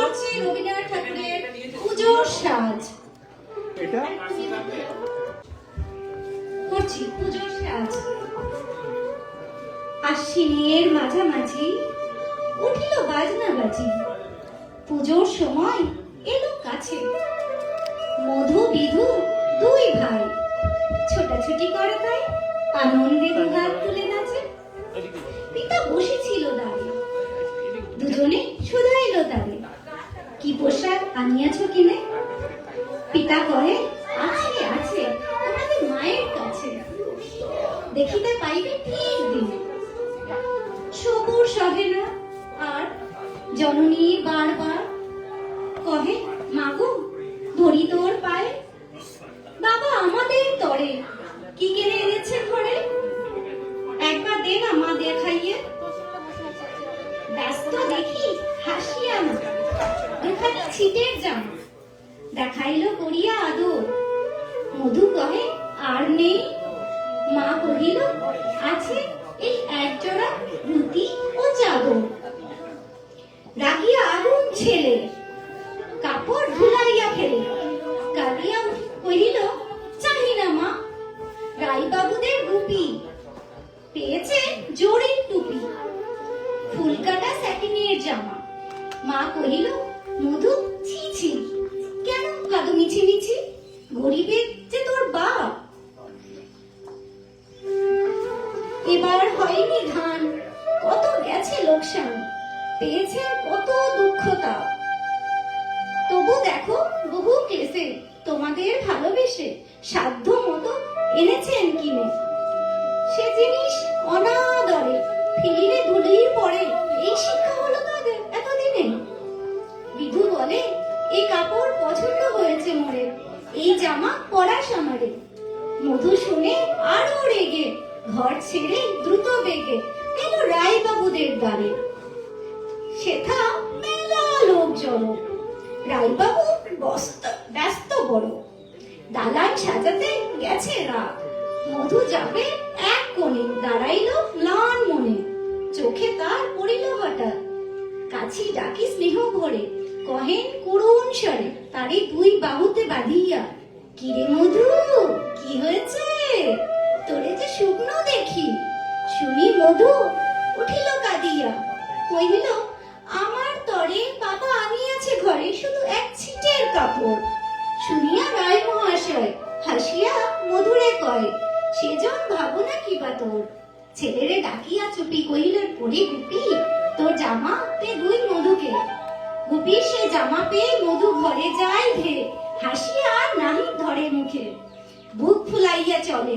করছে রবীন্দ্রনাথ ঠাকুরের পুজোর সাজ। এটা করছি পুজোর সাজ। আশ্বিনের মাঝামাঝি উঠিল বাজনা বাজি, পুজোর সময় এলো কাছে। মধু বিধু দুই ভাই ছোটাছুটি করে তাই আনন্দে দুহাত তুলে নাচে। পিতা বসেছিল দাঁড়িয়ে, দুজনে শুধাইল তারে, কি পোশাক আনিয়াছ কিনে? পিতা কহে, আছে আছে তোমাদের মায়ের কাছে, দেখিতে পাইবে ঠিক দিন। সবুর সহে না আর জননী বারবার কহে, মাগো ধরি তোর পায়ে। বাবা আমাদের তরে কি কিনে এনেছে ঘরে, একবার দে না মা দেখাইয়ে। ব্যস্ত দেখি হাসিয়া মা দুখানি ছিটের জামা দেখাইলো করিয়া আদর। মধু কহে, আর নেই? মা কহিল, আছে এই এক জোড়া ধুতি ও চাদর। রাগিয়া আগুন ছেলে কাপড় ধুলাইয়া ফেলে, কাঁদিয়া কহিল, চাহি না মা। রায়বাবুদের গুপি পেয়েছে জোরের টুপি, ফুলকাটা স্যাটিনের জামা। মা কহিল, মধু ছি ছি কেন কাঁদো মিছি মিছি, গরিবের যে তোর বাপ। এবার হয়নি ধান, কত গেছে লোকসান, পেয়েছে কত দুঃখতা। তবু দেখো বহু কেসে তোমাদের ভালোবেসে সাধ্য মতো এনেছেন কিনে। সে জিনিস অনাদরে ফিরিলে ধুলির পরে, এই শিক্ষা হলো তাদের এতদিনে। বিধু বলে, এই কাপড় পছন্দ হয়েছে মোরে, এই জামা পরাস আমারে। মধু শুনে আরো রেগে ঘর ছেড়ে দ্রুত বেগে গেল রায়বাবুদের দ্বারে। সেথা মেলা লোক জড়ো, রায়বাবু ব্যস্ত বড়, দালান সাজাতে গেছে রাত। মধু যাবে এক কোণে, দাঁড়াইল ম্লান মনে, চোখে তার পড়িল হঠাৎ। কাছি ডাকি স্নেহ ভরে, কহেন করুণ স্বরে তারে দুই বাহুতে বাঁধিয়া, কিরে মধু কি হয়েছে তোরে যে শুকনো দেখি। শুনি মধু উঠিল কাঁদিয়া, কহিল, আমার তরে বাবা আনিয়াছে ঘরে শুধু এক ছিটের কাপড়। শুনিয়া রায় মহাশয় হাসিয়া মধুরে কয়, সেজন ভাবনা কি বা তোর। ছেলেরে ডাকিয়া চুপি কহিল, পরে গুপি তোর জামা তে দুই মধুকে। গুপি সে জামা পেয়ে মধু ঘরে যায় ধে, হাসিয়া আর নাহি ধরে মুখে। বুক ফুলাইয়া চলে,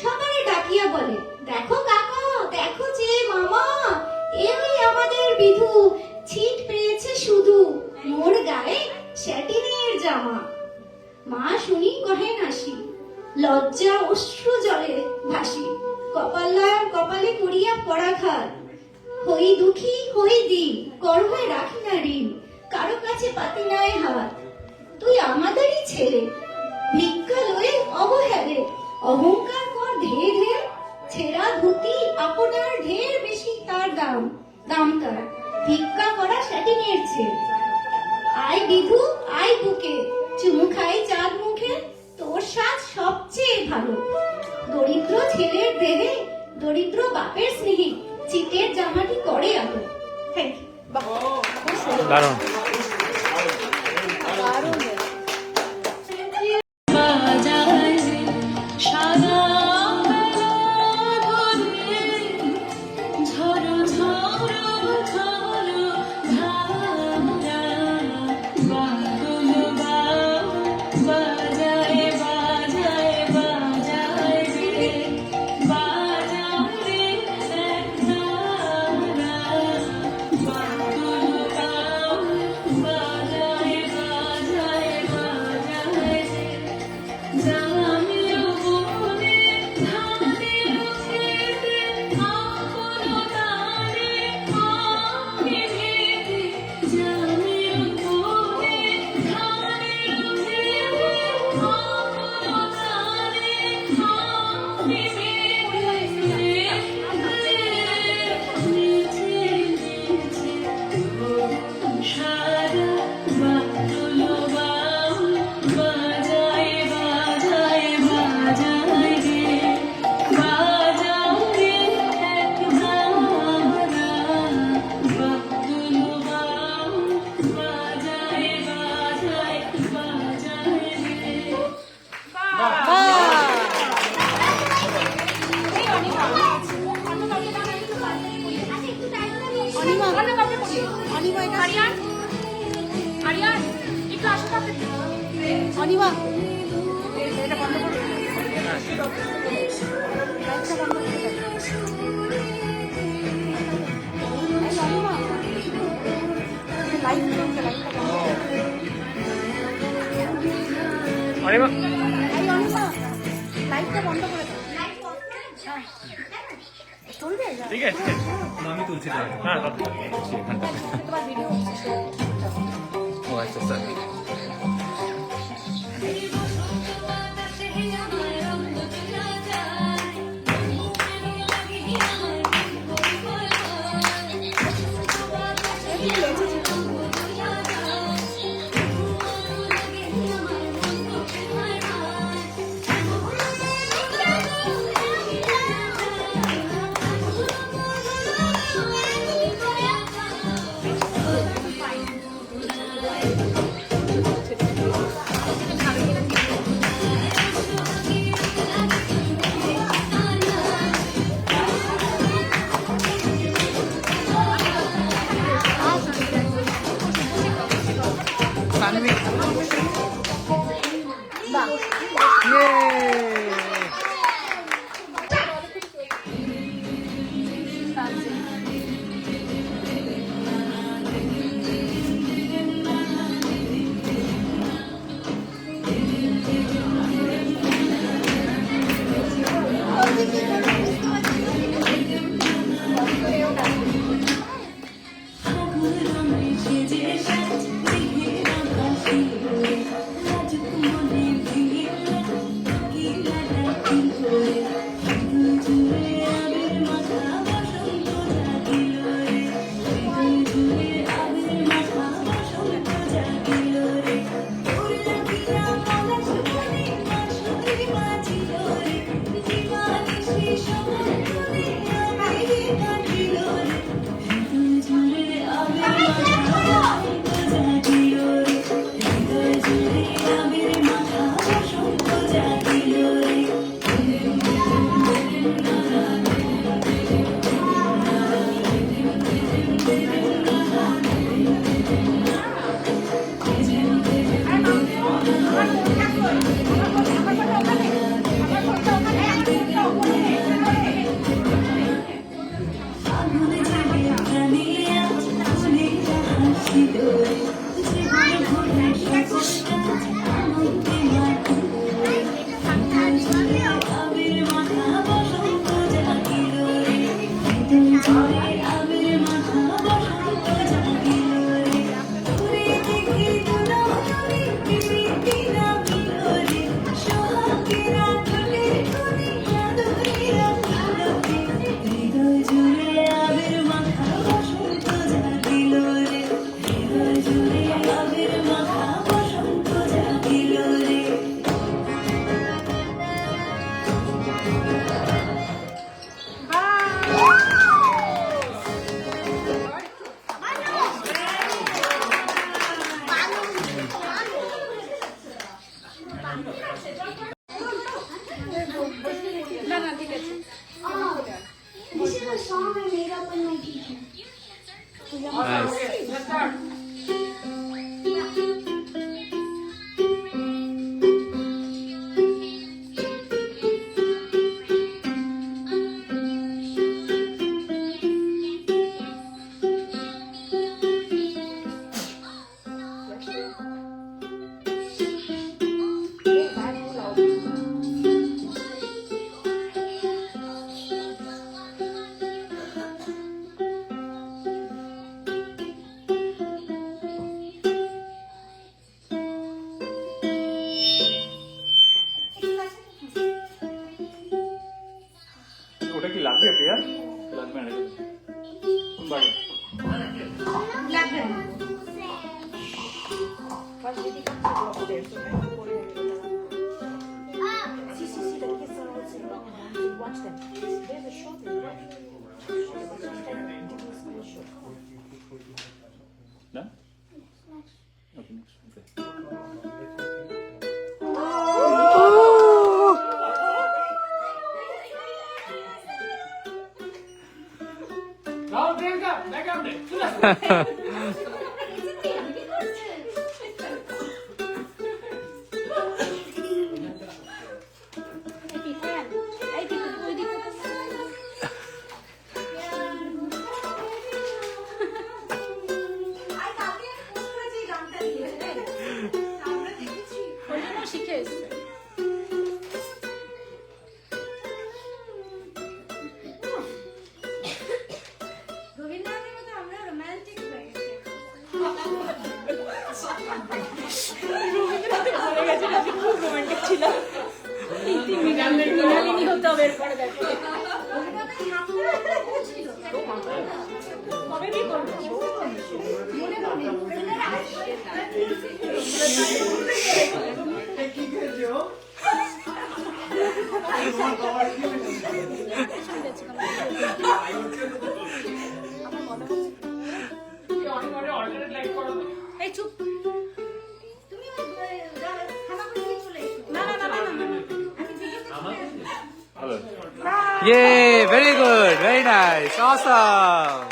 সবারে ডাকিয়া বলে, দেখো কাকা দেখো যে মামা, এই আমাদের বিধু ছিট পেয়েছে শুধু, মোর গায়ে স্যাটিনের জামা। মা শুনি কহেন হাসি, লজ্জা অশ্রু জলে ভাসি, কপালে করিয়া পরাঘাত। হই দুঃখী হই দিন, করবে রাখি না ঋণ, কারো কাছে পাতি নাই হাত। তুই আমাদেরই ছেলে, ভিক্ষা লয়ে অবহেলে, অহংকার কর ঢের ঢের। ছেঁড়া ধুতি আপনার ঢের বেশি তার দাম তার, ভিক্ষা করা স্যাটিনের চেয়ে। আয় বিধু আয় বুকে, চুমু খাই চাঁদ মুখে, তোর সাজ সবচেয়ে ভালো। দরিদ্র ছেলের দেহে দরিদ্র বাপের স্নেহে, চিটের জামাটি করে আলো। Thank you. দারুণ। আরিয়ান একটু আসো তাতে অনিমা এটা বন্ধ করো লাইটটা বন্ধ করে দাও এই অনিমা লাইট জ্বলছে লাইটটা বন্ধ করো অনিমা এই অনিমা লাইটটা বন্ধ করে দাও চলবে ঠিক আছে আমি তুলছি হ্যাঁ এখানটা তোমার ভিডিও হচ্ছে ও আচ্ছা স্যার সানভি না না ঠিক আছে This is a song I made up with my teacher. ওটা কি লাগবে প্রিয়া লাগবে না কোন বাড়ি লাগবে না Watch them. There's a shot in there. না okay next Now, Priyanka, back up there. বলছিলাম মৃণালিনী হতে হবে এরপরে দেখো কবে কি করবো এই চুপ না না না না Hello. Yay, very good, very nice, awesome.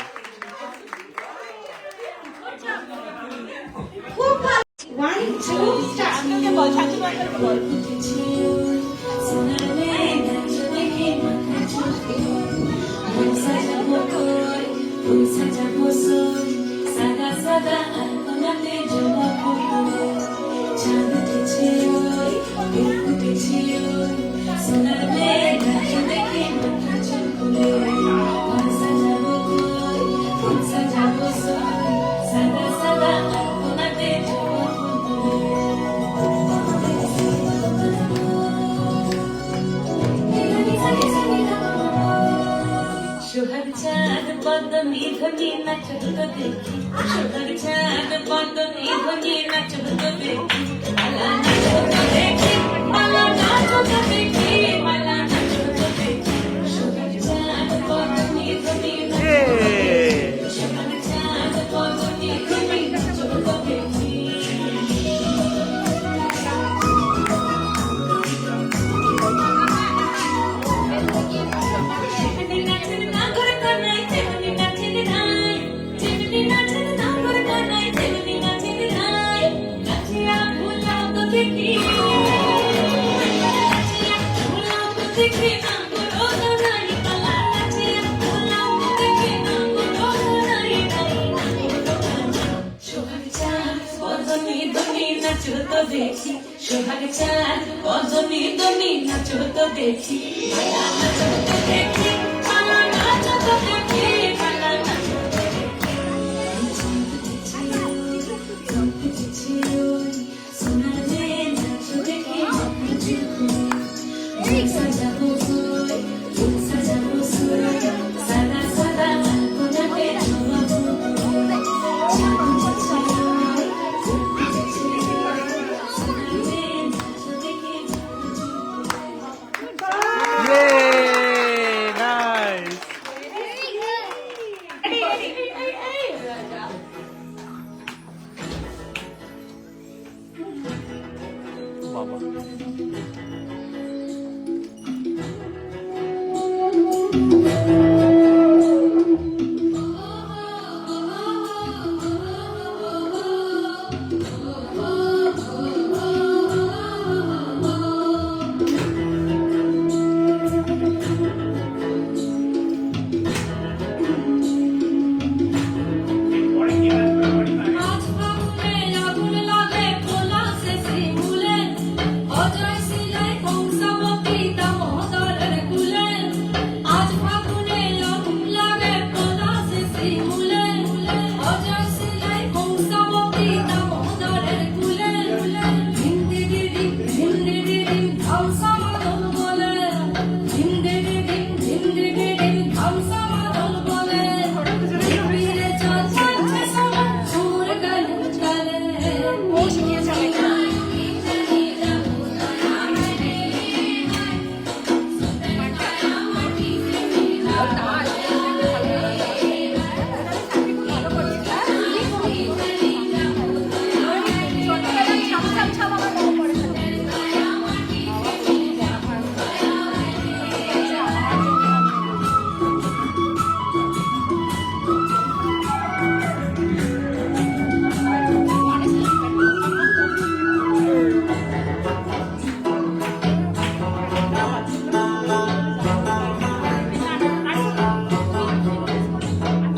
খুব ভালো 1 2 স্টার্ট আঙ্কেলকে বল শাকিব আঙ্কেলকে বল সোহাগ চাঁদ বদনি ধনি নাচত দেখি সোহাগ চাঁদ বদনি ধনি নাচত দেখি মালা নাচত দেখি মালা নাচত দেখি মালা নাচত দেখি সোহাগ চাঁদ বদনি ধনি Yay. সোহাগ চাঁদ বদনি ধনি নাচত দেখি দেখি সোহাগ চাঁদ বদনি দনি নাচত দেখি মালা নাচত দেখি মালা নাচত দেখি মালা নাচত দেখি সোনারে নাচ দেখি সাজাবো সাজাবো সাদা সাদা কোনাতে জমাবো Yay, nice. Mama. আজ ফাগুনে আগুন লাগে খোলা সে শিমুলে অজয় সিলাই কংসাবতী দামোদরের কুলে আজ ফাগুনে আগুন লাগে খোলা সে শিমুলে অজয় সিলাই কংসাবতী দামোদরের কুলে জিন্দেগি ধামসা মাদল বলে জিন্দেগি ধামসা মাদল বলে ফিরে চল সুর গলে চলে ও শিখিয়ে চলে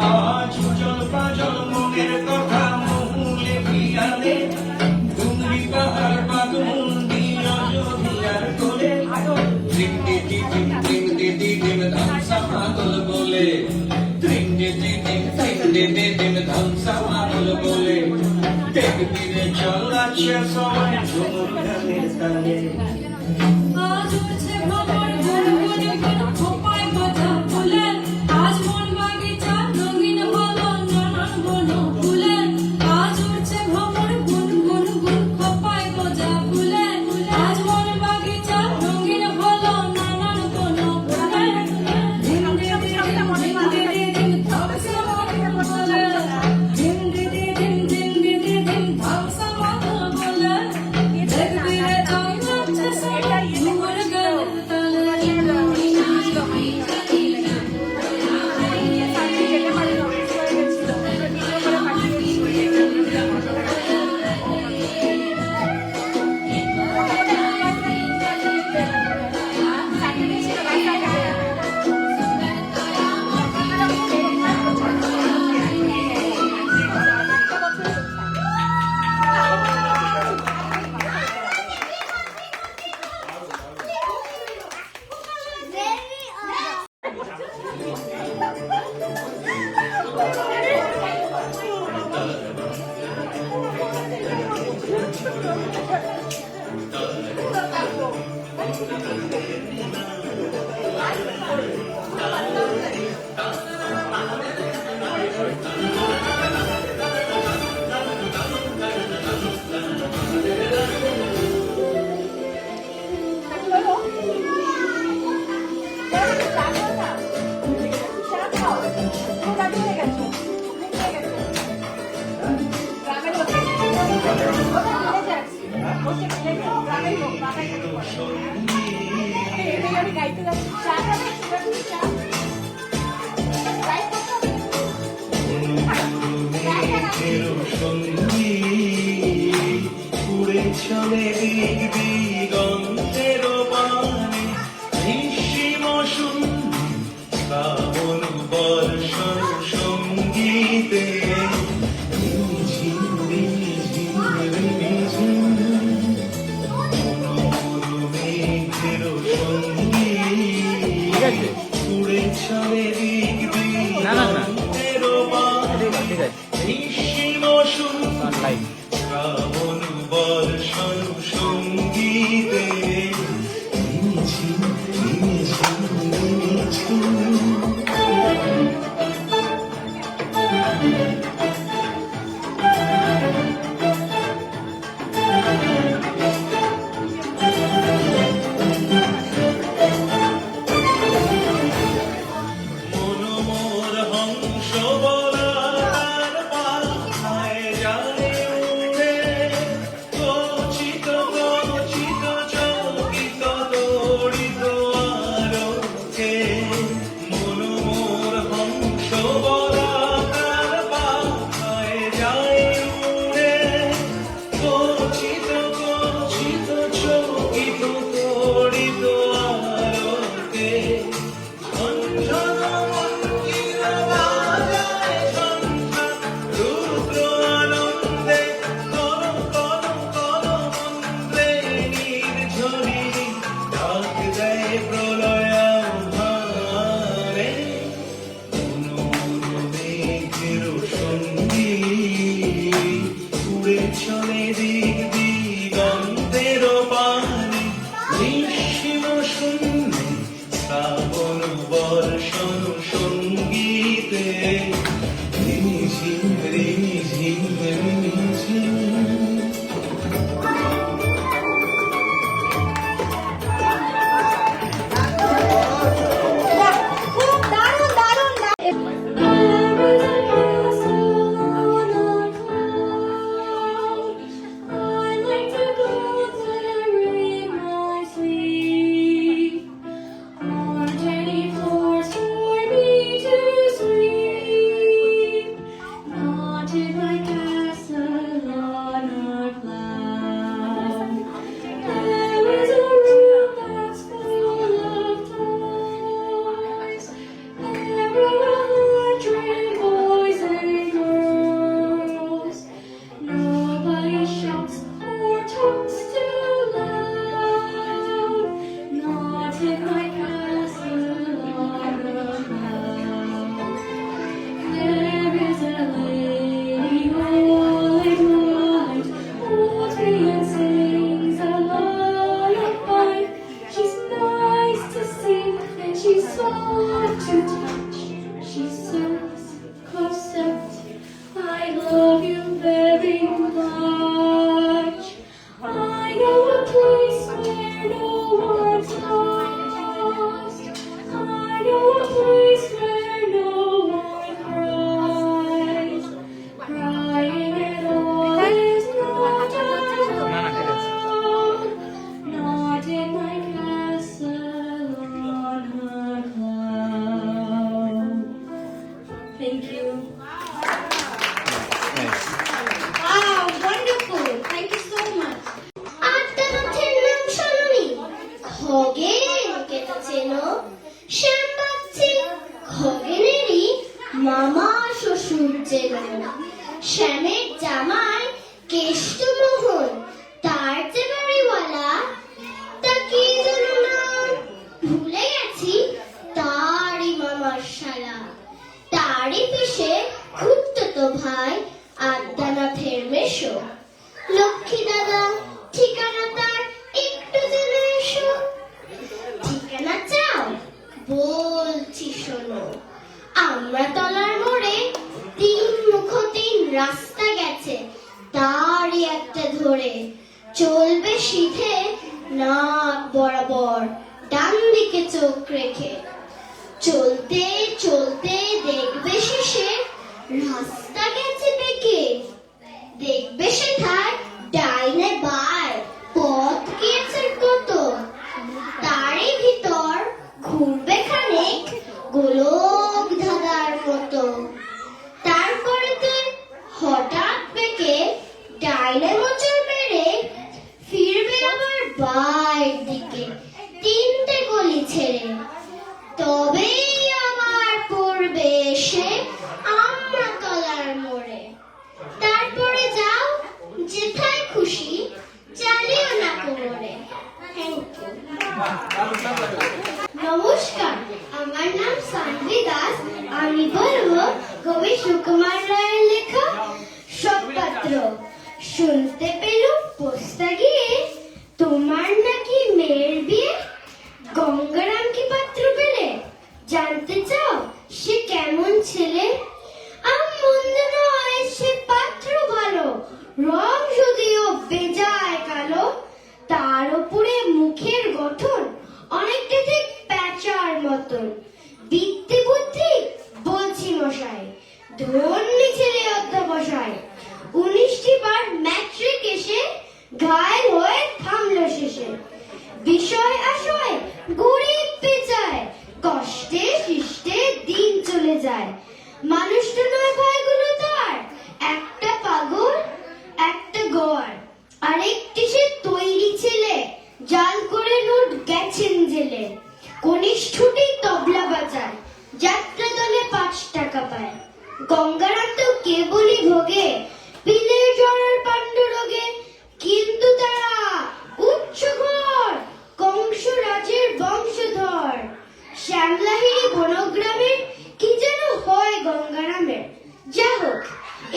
আজ উজল পাজল মনের কথা মহুলে ভিয়ালে ডুংরি পাহাড় বাগুন্ডি অযোধ্যার কোলে টিং টিং টিং টিং টিং টিং ধামসা মাদল বলে টিং টিং টিং টিং টিং টিং ধামসা মাদল বলে টেক দিনে চল আছে সময় ঝুমুর গানের তালে আজ উঠছে ভ্রমর গুনগুন গুন খোপায় গজা ফুলের আজ মন বাগিচা রঙিন হলো নানান বন ফুলের আজ উঠছে ভ্রমর গুনগুন গুন খোপায় গজা ফুলের আজ মন বাগিচা রঙিন হলো নানান বন ফুলের ধিম ধিম ধিম ধিম ধিম ধিম ধাপসা মাথা বলে ধিম ধিম ধিম ধিম ধিম ধিম ধাপসা মাথা বলে দেখবি রে চাই যাচ্ছে সারা ঘুমর গেল উড়ে চলে দিক দিগন্তের পানে নিঃসীম শূন্য শ্রাবণ বর্ষণ সঙ্গীতে রিমঝিম রিমঝিম রিমঝিম মনোমল মেঘের সঙ্গীত উড়ে চলে দিক না, না, না। দিগন্তের পানে ঠিক আছে নিঃসীম শূন্য লাইট শ্রাবণ বর্ষণ সঙ্গীতে রিমঝিম রিমঝিম রিমঝিম মনোমোর হংস বলার পাখায় যায় উড়ে কচিত কচিত চকিত দড়িত আলোকে মনোমোর হংস বলার পাখায় যায় উড়ে কচিত কচিত চকিত দড়িত আলোকে অঞ্জন মঞ্জিল বাজায় সন্ধ্যা রুদ্র আনন্দে কর কর কর মন্ত্রে নির্ঝরিণী ডাক দেয় প্রলয়াভারে মনোমল মেঘের সঙ্গীত উড়ে চলে দিক দিগন্তের পানে নিঃসীম শূন্যে শ্রাবণ বর্ষণ সঙ্গীতে রিমঝিম রিমঝিম রিমঝিম খুব দারুণ দারুণ এসো লক্ষ্মী দাদা ঠিকানা তার একটু জেনে এসো ঠিকানা চাও বলছি শোনো আমরা তলার মোড়ে 3 মুখ 3 রাস্তা গেছে তারই একটা ধরে চলবে সিধে নাক বরাবর ডান দিকে চোখ রেখে চলতে চলতে দেখবে শেষে রাস্তা গেছে বেঁকে দেখবে সেথায় ডাইনে বায় পথ গিয়েছে কত তারই ভিতর ঘুরবে খানিক গোলক ধাঁধার মতো তারপরেতে হঠাৎ বেঁকে ডাইনে মোচড় মেরে ফিরবে আবার বায়ের দিকে 3টে গলি ছেড়ে তবেই আবার পড়বে এসে আমরা তলার মোড়ে তারপরে যাও যেথায় খুশি চালিও না কোমরে থ্যাংক ইউ নমস্কার আমার নাম সানভি দাস আমি বলবো কবি সুকুমার রায়ের লেখা শোকপত্র শুনতে পেলুম পোস্তা গিয়ে তোমার নাকি মেয়ের বিয়ে গঙ্গারাম কি পাত্র পেলে জানতে চাও সে কেমন ছেলে মন্দ নয় সে পাত্র ভালো রং যদিও বেজায় কালো তার উপরে মুখের গঠন অনেকটা ঠিক প্যাঁচার মতন বিদ্যে বুদ্ধি বলছি মশাই ধন্যী ছেলে অধ্যবসায় 19টি বার ম্যাট্রিক এসে ঘায়ল হয়ে থামলো শেষে বিষয় আশয় গরিব পেঁচায় কষ্টে শিষ্টে দিন চলে যায় মানুষটা নয় ভয়গুলো তার একটা পাগল একটা গড় আরেকটি সে তৈরি ছেলে জাল করে নোট গেছেন জেলে কনিষ্ঠটি তবলা বাজায় যাত্রা দলে 5 টাকা পায় গঙ্গারাম তো কেবলই ভোগে পিলে জ্বরের পাণ্ডুরোগে কিন্তু তারা উচ্চ ঘর কংস রাজের বংশধর শ্যামলাহিরি বনগ্রামের কি যেন হয় গঙ্গারামের যা হোক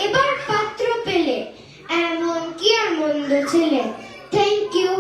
এবার পাত্র পেলে এমন কি আর মন্দ ছেলে থ্যাংক ইউ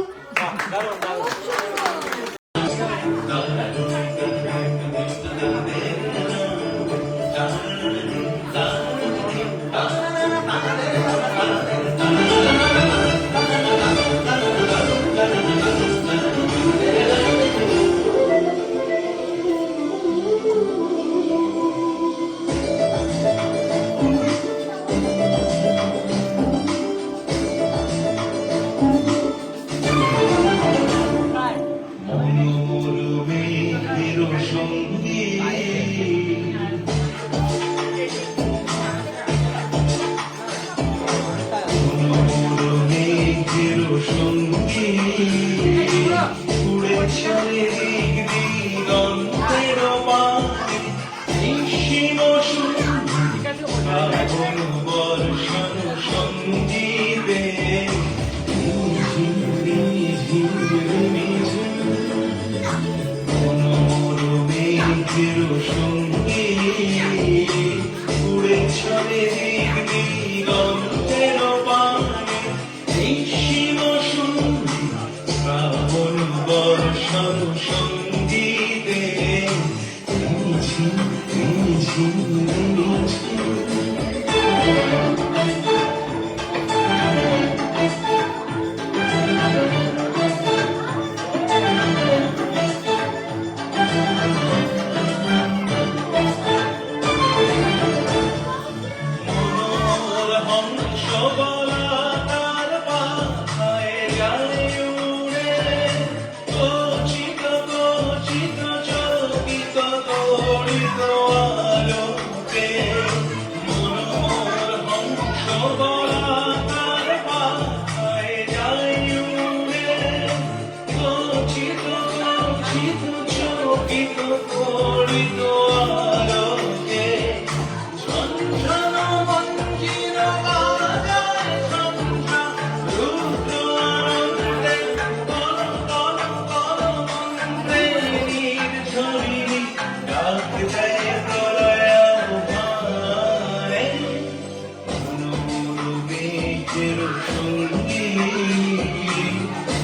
প্রাণের সঙ্গী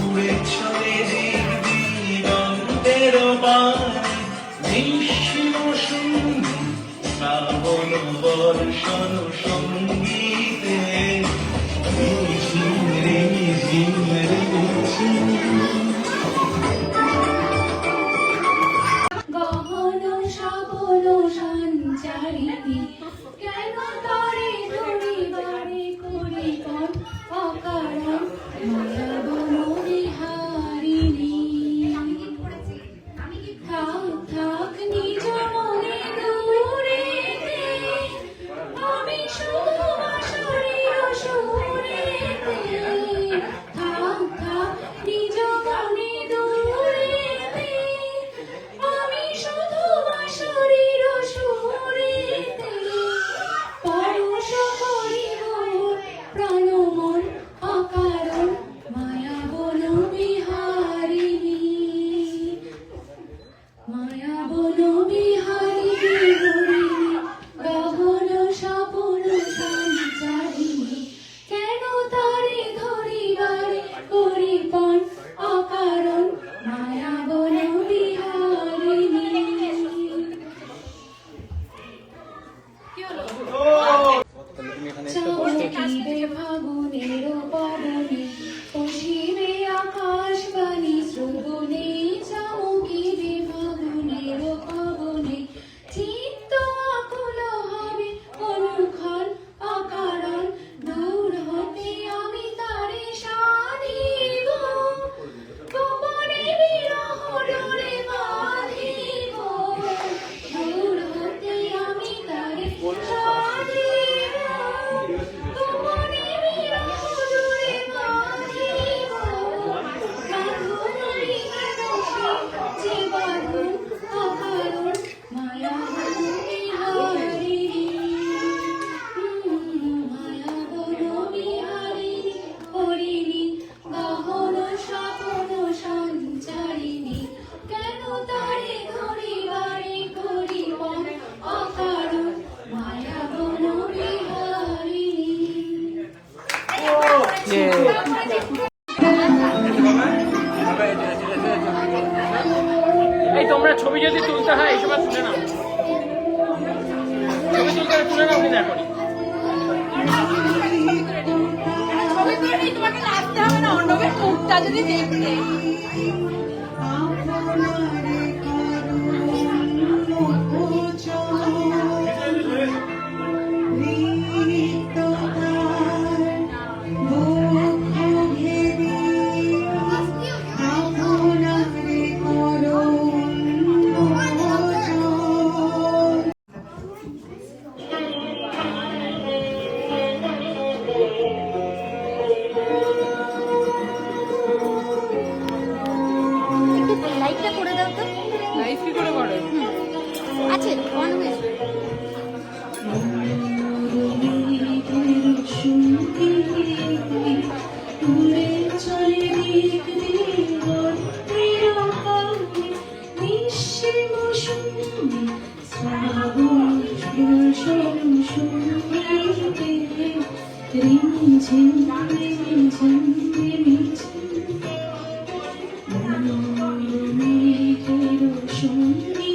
উড়ে চলে দিগন্তের বাণী নিঃসীম সঙ্গী শ্রাবণ বর্ষণ সঙ্গীতে রিমঝিম রিমঝিম রিমঝিম গহন শ্রাবণ সঞ্চারিণী কেন তরে ধরিবারে করি পথ অকারণ মায়া বন বিহারিণী থাক থাক নিজ মনে দূরেতে আমি শুধু বাঁশরীর সুরেতে থাক থাক নিজ মনে দূরেতে আমি শুধু বাঁশরীর সুরেতে পরশ করিব প্রাণ মন অকারণ মায়া বন বিহারিণী মায়া বন বিহারিণী গহন স্বপন সঞ্চারিণী কেন তারে ধরিবারে করিপন অকারণ মায়া বন বিহারিণী চমকিবে ফাগুনের পবনে পশিবে আকাশবাণী শ্রবণে চমকিবে ফাগুনের পবনে চিত্ত আকুল হবে অনুক্ষণ অকারণ দূর হতে আমি তারে সাধিব গোপনে বিরহ ডোরে বাঁধিব দূর হতে আমি তারে সাধিব গোপনে বিরহ ডোরে বাঁধিব বাঁধন বিহারসে যে বাঁধন অকারণ মায়া বন বিহারিণী মায়া বন বিহারিণী হরিণী গহন স্বপন সঞ্চারিণী কেন তারে ধরিবারে করিপন অকারণ মায়া বন বিহারিণী এই তোমরা ছবি যদি তুলতে হয় এই সময় তুলে নাও, ছবি তুলতে হয় তুলে নাও কিন্তু এখনই। ছবি করে তোমাকে নাচতে হবে না, অন্যকে মুখটা যদি দেখতে। লাইটটা করে দাও তো লাইভ কি করে করে? আছে অন হয়েছে উড়ে চলে দিক দিগন্তের বাণী নিঃসীম সঙ্গী শ্রাবণ বর্ষণ সঙ্গীতে রিমঝিম রিমঝিম রিমঝিম মেঘের সঙ্গী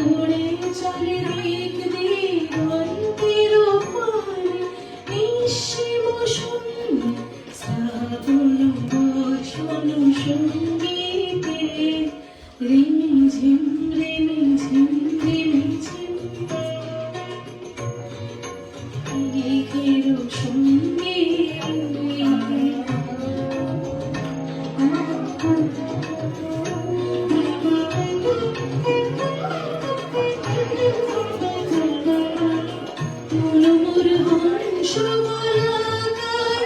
উড়ে চলে দিক দিগন্তের বাণী নিঃসীম সঙ্গী শ্রাবণ বর্ষণ সঙ্গীতে রিমঝিম রিমঝিম রিমঝিম মেঘের সঙ্গী মুরমুর হংস বলাকার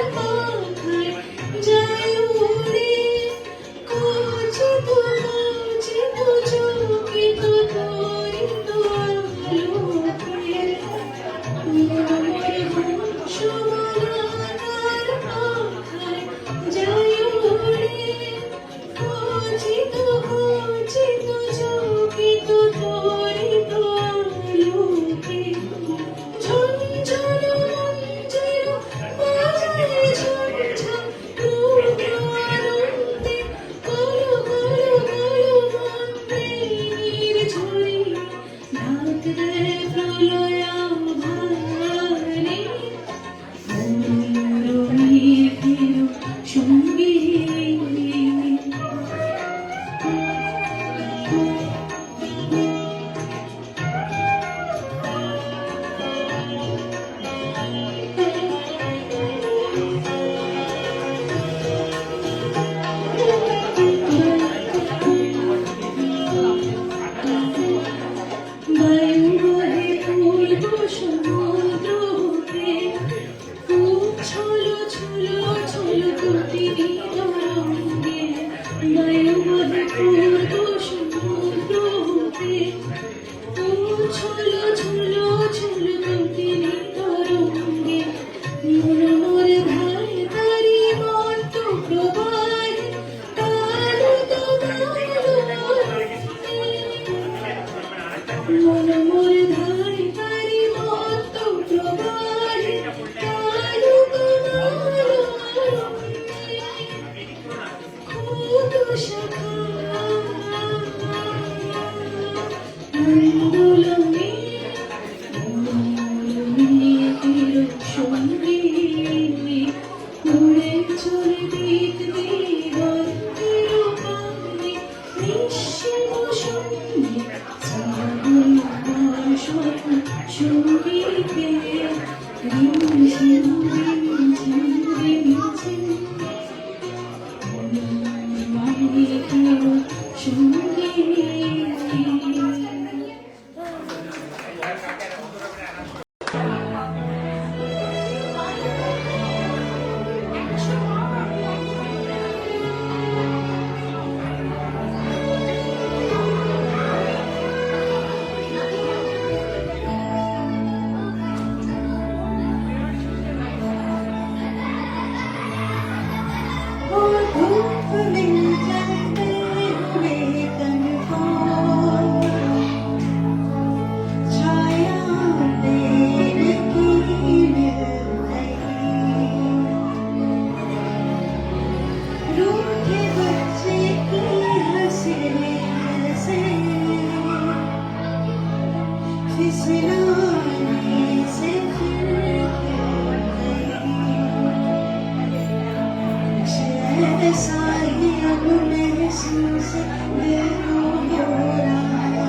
साहिब महसूस दिल को हो रहा है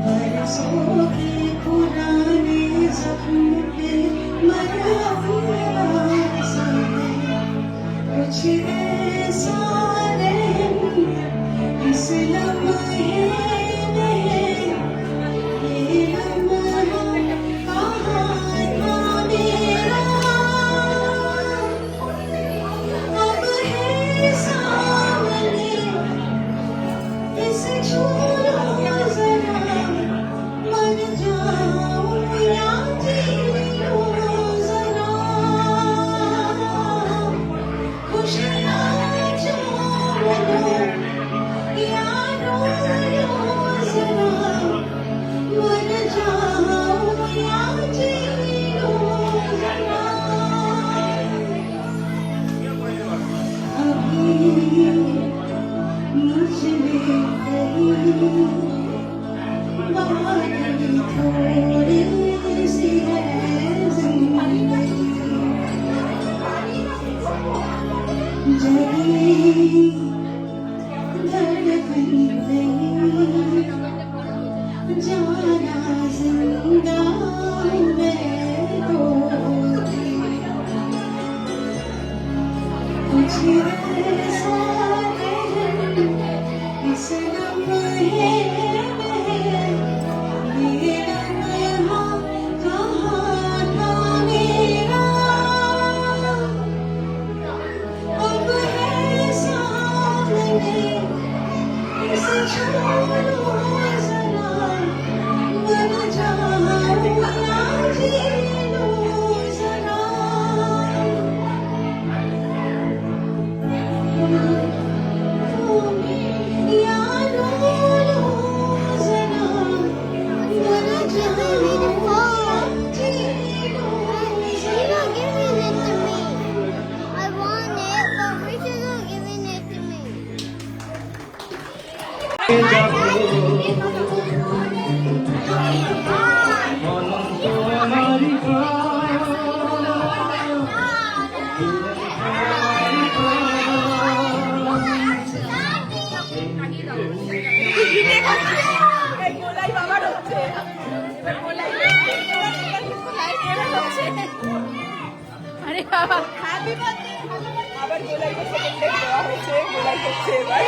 बरसों के पुराने जख्म पे मरहम सा है कुछ ऐसा रहम इस लम्हे में ये लम्हा कहाँ था मेरा अब है सामने इसे छू लो जरा मर जाऊं या जी लूं जरा खुशियाँ जो मिलो या रो लो जरा मर जाऊं या जी लूं जरा अभी मुझ में कहीं बाकी थोड़ी सी है जिंदगी जगी धड़कन नहीं जाना जिंदा मैं तो कुछ ऐसा है इस लम्हे में ये लम्हा कहाँ था मेरा अब है सामने इसे छू लो जरा मर जाऊं या जी लूं जरा আরে বাবা হ্যাপি বার্থডে আবার গোলাই করছে দেওয়া হচ্ছে গোলাই করছে এবার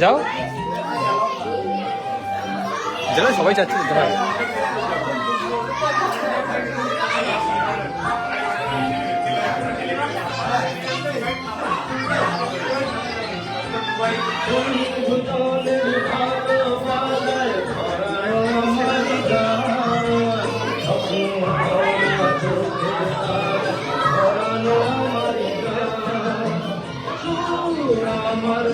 যাও যেটা সবাই চাচ্ছে ধর আমার